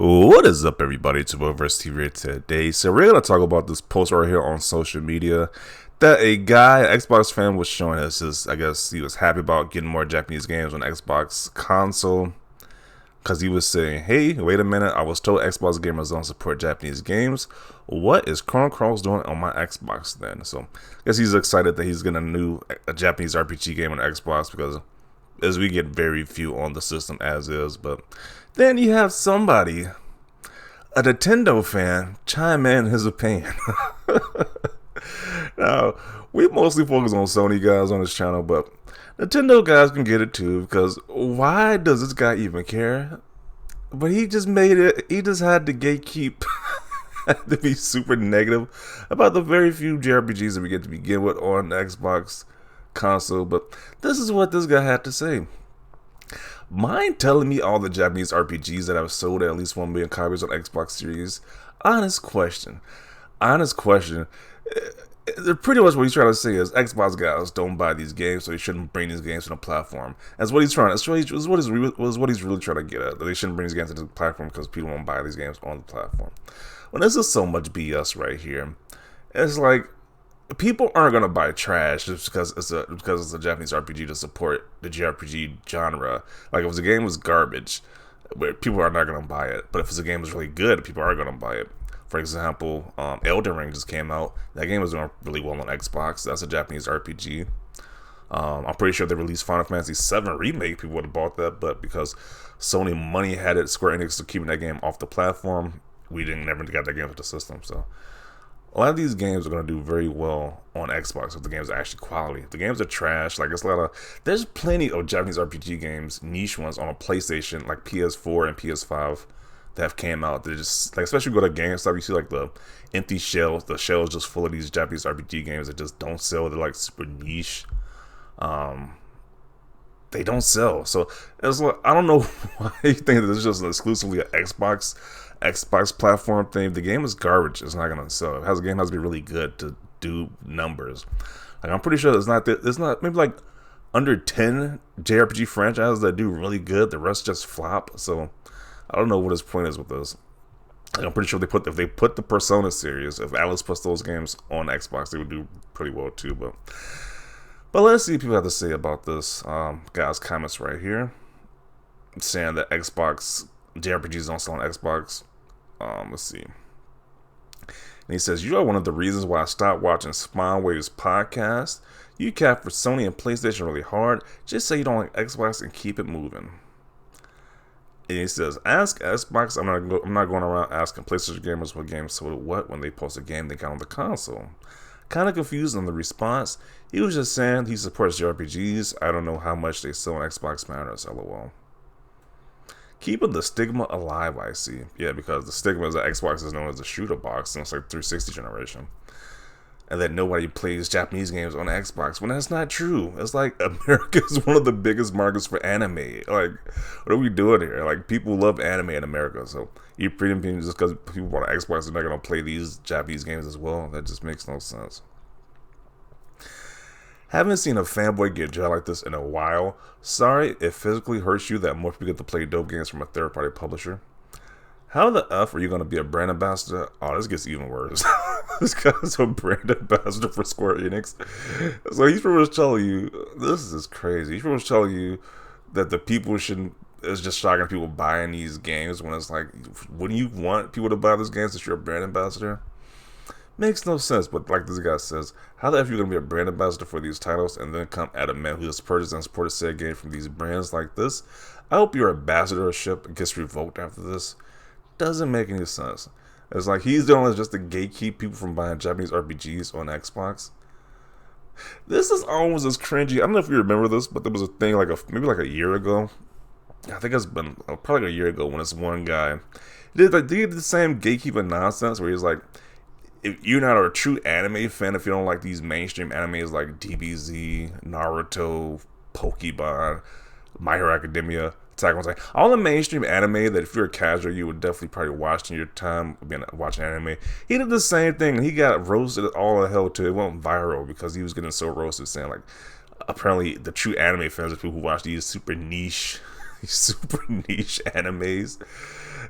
What is up, everybody? It's Verse TV here today. So we're gonna talk about this post right here on social media that a guy, an Xbox fan, was showing us. I guess he was happy about getting more Japanese games on Xbox console because he was saying, "Hey, wait a minute! I was told Xbox gamers don't support Japanese games. What is Chrono Cross doing on my Xbox then?" So I guess he's excited that he's getting a Japanese RPG game on Xbox because as we get very few on the system as is, but then you have somebody, a Nintendo fan, chime in his opinion. Now, we mostly focus on Sony guys on this channel, but Nintendo guys can get it too, because why does this guy even care? But he just made it, he just had to gatekeep, had to be super negative about the very few JRPGs that we get to begin with on the Xbox console. But this is what this guy had to say. Mind telling me all the Japanese RPGs that have sold at least 1 million copies on Xbox Series? Honest question. Honest question. Pretty much what he's trying to say is Xbox guys don't buy these games, so they shouldn't bring these games to the platform. That's what he's trying. That's what he's really trying to get at. That they shouldn't bring these games to the platform because people won't buy these games on the platform. Well, this is so much BS right here. It's like, people aren't gonna buy trash just because it's a Japanese RPG to support the JRPG genre. Like, if the game was garbage, people are not gonna buy it. But if the game is really good, people are gonna buy it. For example, Elden Ring just came out. That game was doing really well on Xbox. That's a Japanese RPG. I'm pretty sure they released Final Fantasy VII Remake. People would have bought that, but because Sony money had it, Square Enix to keeping that game off the platform, we never got that game to the system. So a lot of these games are going to do very well on Xbox if the games are actually quality. If the games are trash, like there's plenty of Japanese RPG games, niche ones on a PlayStation, like PS4 and PS5 that have came out. They're just, like, especially when you go to GameStop, you see like the empty shells. The shells just full of these Japanese RPG games that just don't sell. They're like super niche. They don't sell. So it's like, I don't know why you think this is just exclusively an Xbox platform thing. The game is garbage. It's not gonna sell. The game has to be really good to do numbers. Like, I'm pretty sure there's not maybe like under 10 JRPG franchises that do really good. The rest just flop. So I don't know what his point is with this. Like, I'm pretty sure if they put the Persona series, if Alice puts those games on Xbox, they would do pretty well too. But let's see what people have to say about this. Guy's comments right here saying that Xbox JRPGs don't sell on Xbox. Let's see. And he says, "You are one of the reasons why I stopped watching Fanboy's podcast. You cap for Sony and PlayStation really hard. Just say you don't like Xbox and keep it moving." And he says, "Ask Xbox. I'm not going around asking PlayStation gamers what games sold what when they post a game they got on the console." Kind of confused on the response. He was just saying he supports JRPGs. I don't know how much they sell on Xbox matters. LOL. Keeping the stigma alive, I see. Yeah, because the stigma is that Xbox is known as a shooter box since like 360 generation. And that nobody plays Japanese games on Xbox, when that's not true. It's like America is one of the biggest markets for anime. Like, what are we doing here? Like, people love anime in America, so you pretty much just because people want an Xbox, they're not gonna play these Japanese games as well. That just makes no sense. Haven't seen a fanboy get jailed like this in a while. Sorry, it physically hurts you that more people get to play dope games from a third-party publisher. How the F are you going to be a brand ambassador? Oh, this gets even worse. This guy's a brand ambassador for Square Enix. So he's pretty much telling you, this is crazy. He's pretty much telling you that the people shouldn't, it's just shocking people buying these games when it's like, wouldn't you want people to buy these games if you're a brand ambassador? Makes no sense. But like this guy says, how the F are you going to be a brand ambassador for these titles and then come at a man who has purchased and supported said game from these brands like this? I hope your ambassadorship gets revoked after this. Doesn't make any sense. It's like he's doing it just to gatekeep people from buying Japanese RPGs on Xbox. This is almost as cringy. I don't know if you remember this, but there was a thing maybe like a year ago. I think it's been probably a year ago when this one guy did the same gatekeeping nonsense where he's like, if you're not a true anime fan, if you don't like these mainstream animes like DBZ, Naruto, Pokemon, My Hero Academia, Attack on Titan, all the mainstream anime that if you're a casual, you would definitely probably watch in your time watching anime. He did the same thing, and he got roasted all the hell too. It went viral because he was getting so roasted, saying like, apparently the true anime fans are people who watch these super niche animes.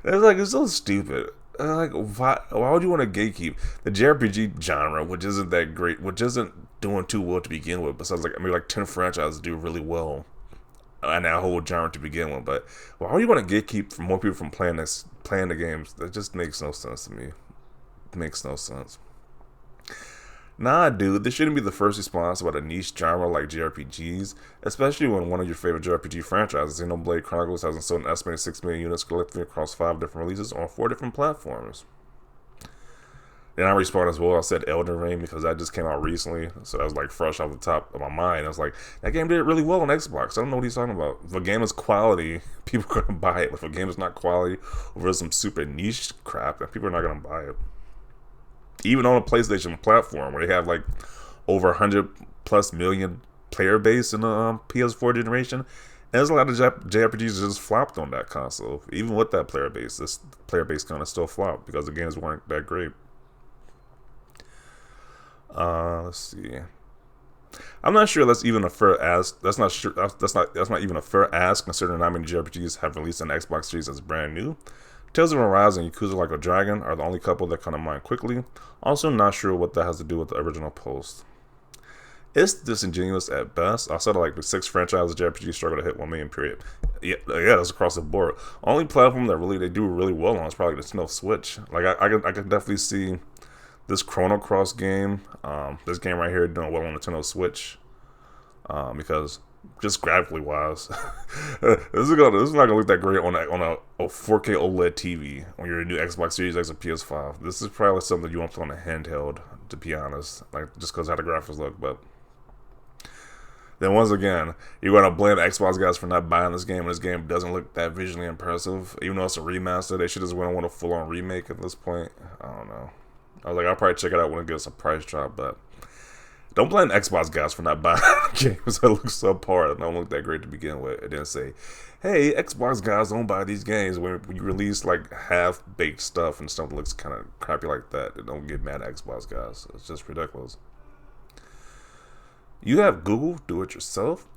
It's like it's so stupid. Like why would you want to gatekeep the JRPG genre, which isn't that great, which isn't doing too well to begin with? Besides, like maybe like 10 franchises do really well and that whole genre to begin with. But why would you want to gatekeep for more people from playing the games? That just makes no sense to me. It makes no sense. Nah, dude, this shouldn't be the first response about a niche genre like JRPGs, especially when one of your favorite JRPG franchises, Xenoblade Chronicles, has sold an estimated 6 million units collectively across 5 different releases on 4 different platforms. Then I respond as well. I said Elden Ring because that just came out recently, so that was like fresh off the top of my mind. I was like, that game did really well on Xbox. I don't know what he's talking about. If a game is quality, people are gonna buy it. If a game is not quality, or some super niche crap, then people are not gonna buy it. Even on a PlayStation platform where they have like over 100 plus million player base in the PS4 generation, and there's a lot of JRPGs just flopped on that console. Even with that player base, this player base kind of still flopped because the games weren't that great. Let's see. I'm not sure that's even a fair ask. That's not even a fair ask considering how many JRPGs have released on the Xbox Series as brand new. Tales of Arise and Yakuza Like a Dragon are the only couple that come to mind quickly. Also, not sure what that has to do with the original post. It's disingenuous at best. Outside of like the 6 franchises, JRPG struggle to hit 1 million period. Yeah, that's across the board. Only platform that they do really well on is probably the Nintendo Switch. Like I can definitely see this Chrono Cross game, this game right here doing well on Nintendo Switch, because just graphically wise, this is not gonna look that great on a 4K OLED TV on your new Xbox Series X or PS5. This is probably something you want to put on a handheld, to be honest, like just because how the graphics look. But then once again, you're gonna blame the Xbox guys for not buying this game, and this game doesn't look that visually impressive. Even though it's a remaster, they should just want a full on remake at this point. I don't know. I was like, I'll probably check it out when it gets a price drop, but don't blame Xbox guys for not buying games that look subpar and don't look that great to begin with. And then say, hey, Xbox guys don't buy these games when you release like half-baked stuff and stuff that looks kind of crappy like that. And don't get mad at Xbox guys. It's just ridiculous. You have Google do it yourself.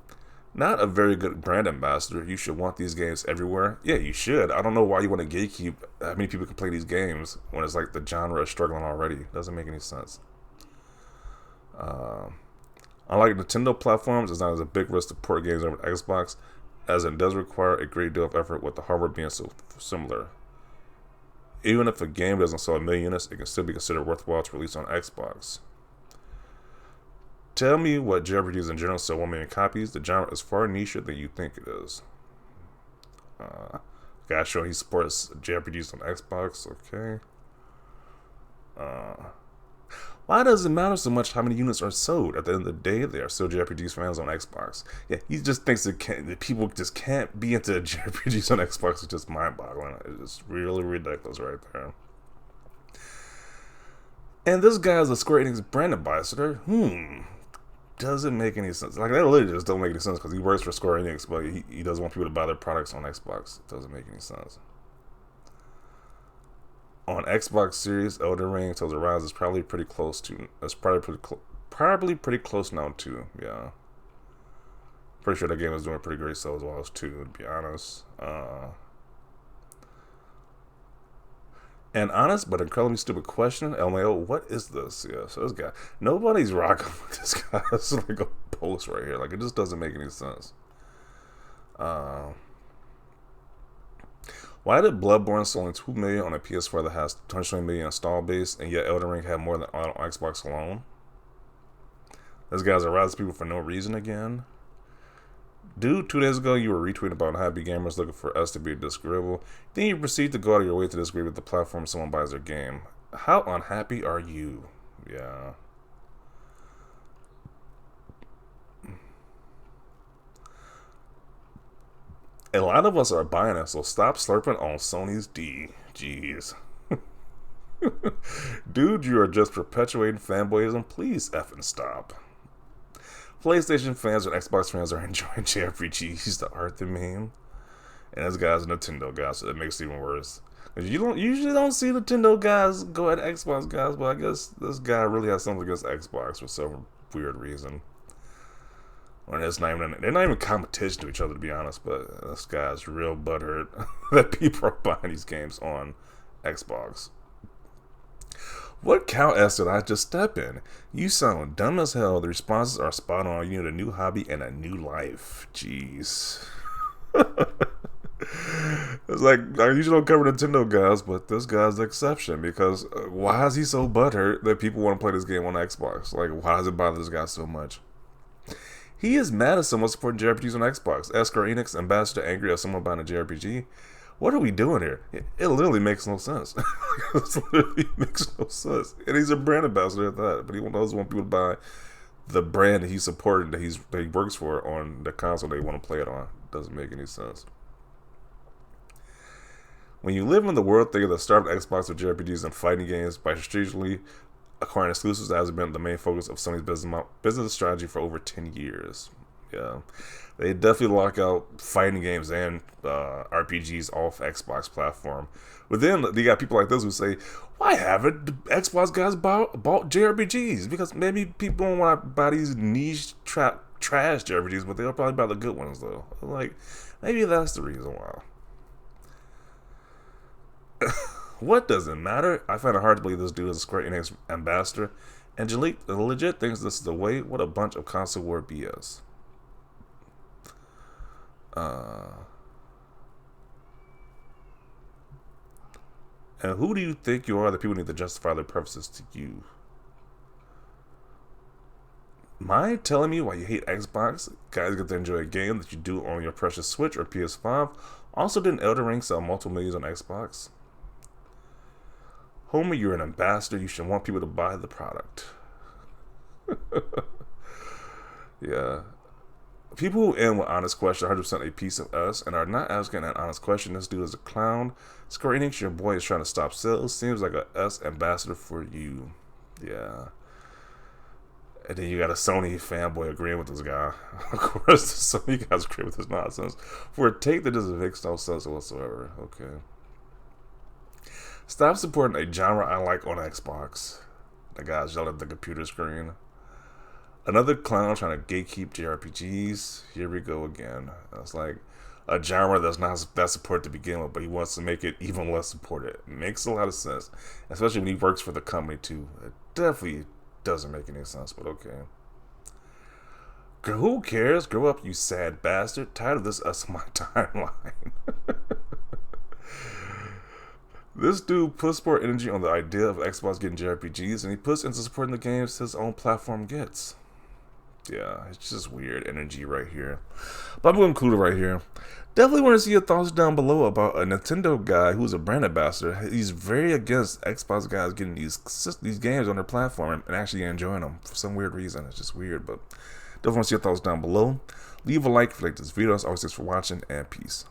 Not a very good brand ambassador. You should want these games everywhere. Yeah, you should. I don't know why you want to gatekeep how many people can play these games when it's like the genre is struggling already. Doesn't make any sense. Unlike Nintendo platforms, it's not as a big risk to port games over to Xbox, as it does require a great deal of effort with the hardware being so similar. Even if a game doesn't sell 1 million units, it can still be considered worthwhile to release on Xbox. Tell me what JRPGs in general sell 1 million copies. The genre is far nicher than you think it is. Guy showing he supports JRPGs on Xbox. Okay. Why does it matter so much how many units are sold? At the end of the day, there are still JRPGs fans on Xbox. Yeah, he just thinks that people just can't be into JRPGs on Xbox. It's just mind-boggling. It's just really ridiculous right there. And this guy is a Square Enix brand ambassador. Doesn't make any sense. Like, that literally just don't make any sense because he works for Square Enix, but he doesn't want people to buy their products on Xbox. It doesn't make any sense. On Xbox Series, Elden Ring, Tales of Arise is probably pretty close to. It's probably pretty close now too. Yeah, pretty sure that game is doing pretty great sales as well as too. To be honest, and honest but incredibly stupid question. LMAO, what is this? Yeah, so this guy, nobody's rocking with this guy. It's like a post right here. Like it just doesn't make any sense. Why did Bloodborne sell only 2 million on a PS4 that has 220 million install base, and yet Elden Ring had more than on Xbox alone? This guy's arousing people for no reason again. Dude, 2 days ago you were retweeting about happy gamers looking for us to be disagreeable. Then you proceed to go out of your way to disagree with the platform someone buys their game. How unhappy are you? Yeah. A lot of us are buying it, so stop slurping on Sony's D. Jeez. Dude, you are just perpetuating fanboyism. Please effing stop. PlayStation fans and Xbox fans are enjoying JRPGs, the art, the meme. And this guy's a Nintendo guy, so that makes it even worse. You usually don't see Nintendo guys go at Xbox guys, but I guess this guy really has something against Xbox for some weird reason. Or they're not even competition to each other, to be honest. But this guy's real butthurt that people are buying these games on Xbox. What cow ass did I just step in? You sound dumb as hell. The responses are spot on. You need a new hobby and a new life. Jeez. It's like, I usually don't cover Nintendo guys, but this guy's the exception because why is he so butthurt that people want to play this game on Xbox? Like, why does it bother this guy so much? He is mad at someone supporting JRPGs on Xbox. As Square Enix ambassador angry at someone buying a JRPG. What are we doing here? It literally makes no sense. It literally makes no sense. And he's a brand ambassador at that, but he doesn't want people to buy the brand that he's supporting, that he works for on the console they want to play it on. Doesn't make any sense. When you live in the world thinking the start of Xbox with JRPGs and fighting games by strategically acquiring exclusives has been the main focus of Sony's business strategy for over 10 years. Yeah, they definitely lock out fighting games and RPGs off Xbox platform. But then you got people like this who say, why haven't the Xbox guys bought JRPGs? Because maybe people don't want to buy these niche trash JRPGs, but they'll probably buy the good ones, though. Like, maybe that's the reason why. What does it matter? I find it hard to believe this dude is a Square Enix ambassador and legit thinks this is the way. What a bunch of console war BS. And who do you think you are that people need to justify their purposes to you? Mind telling me why you hate Xbox? Guys get to enjoy a game that you do on your precious Switch or PS5. Also, didn't Elden Ring sell multiple millions on Xbox? Homer, you're an ambassador. You should want people to buy the product. Yeah. People who end with honest question are 100% a piece of us and are not asking an honest question. This dude is a clown. Square Enix, your boy is trying to stop sales. Seems like a us ambassador for you. Yeah. And then you got a Sony fanboy agreeing with this guy. Of course, the Sony guys agree with this nonsense. For a take that doesn't make no sense whatsoever. Okay. Stop supporting a genre I like on Xbox. The guy's yelling at the computer screen. Another clown trying to gatekeep JRPGs. Here we go again. It's like a genre that's not that supported to begin with, but he wants to make it even less supported. It makes a lot of sense, especially when he works for the company too. It definitely doesn't make any sense, but okay. Who cares? Grow up, you sad bastard. Tired of this us my timeline. This dude puts more energy on the idea of Xbox getting JRPGs, and he puts into supporting the games his own platform gets. Yeah, it's just weird energy right here. But I'm going to include it right here. Definitely want to see your thoughts down below about a Nintendo guy who's a brand ambassador. He's very against Xbox guys getting these games on their platform and actually enjoying them for some weird reason. It's just weird, but definitely want to see your thoughts down below. Leave a like if you like this video. As always, thanks for watching, and peace.